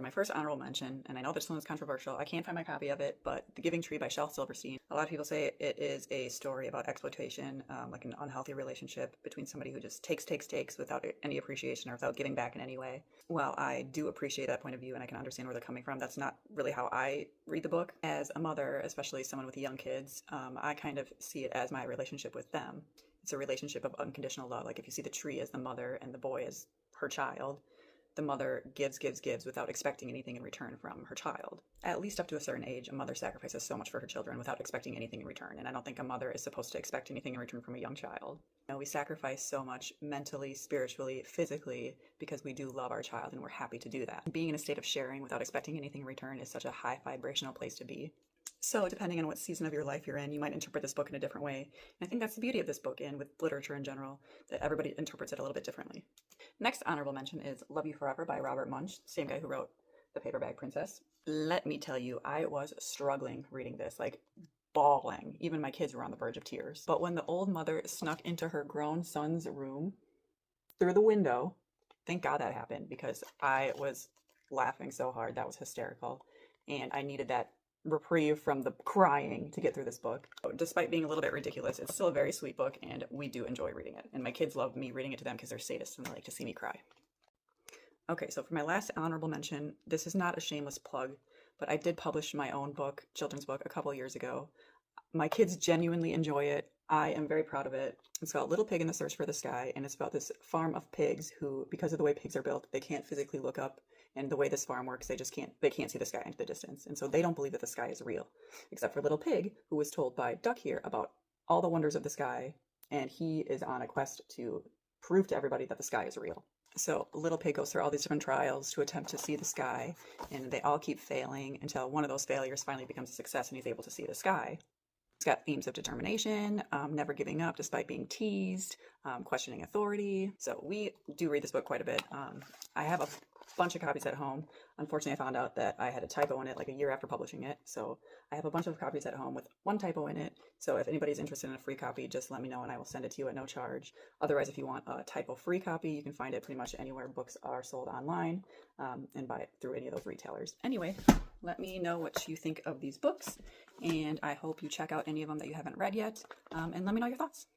my first honorable mention, and I know this one is controversial, I can't find my copy of it, but The Giving Tree by Shel Silverstein. A lot of people say it is a story about exploitation, like an unhealthy relationship between somebody who just takes without any appreciation or without giving back in any way. While I do appreciate that point of view and I can understand where they're coming from, that's not really how I read the book. As a mother, especially someone with young kids, I kind of see it as my relationship with them. It's a relationship of unconditional love. Like if you see the tree as the mother and the boy as her child, the mother gives without expecting anything in return from her child. At least up to a certain age, a mother sacrifices so much for her children without expecting anything in return. And I don't think a mother is supposed to expect anything in return from a young child. You know, we sacrifice so much mentally, spiritually, physically, because we do love our child and we're happy to do that. Being in a state of sharing without expecting anything in return is such a high vibrational place to be. So depending on what season of your life you're in, you might interpret this book in a different way. And I think that's the beauty of this book and with literature in general, that everybody interprets it a little bit differently. Next honorable mention is Love You Forever by Robert Munsch, same guy who wrote The Paper Bag Princess. Let me tell you, I was struggling reading this, like bawling. Even my kids were on the verge of tears. But when the old mother snuck into her grown son's room through the window, thank God that happened because I was laughing so hard. That was hysterical. And I needed that reprieve from the crying to get through this book. Despite being a little bit ridiculous, it's still a very sweet book and we do enjoy reading it. And my kids love me reading it to them because they're sadists and they like to see me cry. Okay, so for my last honorable mention, this is not a shameless plug, but I did publish my own book, children's book, a couple years ago. My kids genuinely enjoy it. I am very proud of it. It's called Little Pig in the Search for the Sky, and it's about this farm of pigs who, because of the way pigs are built, they can't physically look up. And the way this farm works, they can't see the sky into the distance. And so they don't believe that the sky is real, except for Little Pig, who was told by Duck here about all the wonders of the sky. And he is on a quest to prove to everybody that the sky is real. So Little Pig goes through all these different trials to attempt to see the sky, and they all keep failing until one of those failures finally becomes a success and he's able to see the sky. It's got themes of determination, never giving up despite being teased, questioning authority. So we do read this book quite a bit. I have a bunch of copies at home. Unfortunately, I found out that I had a typo in it like a year after publishing it. So I have a bunch of copies at home with one typo in it. So if anybody's interested in a free copy, just let me know and I will send it to you at no charge. Otherwise, if you want a typo-free copy, you can find it pretty much anywhere books are sold online and buy it through any of those retailers. Anyway, let me know what you think of these books, and I hope you check out any of them that you haven't read yet, and let me know your thoughts.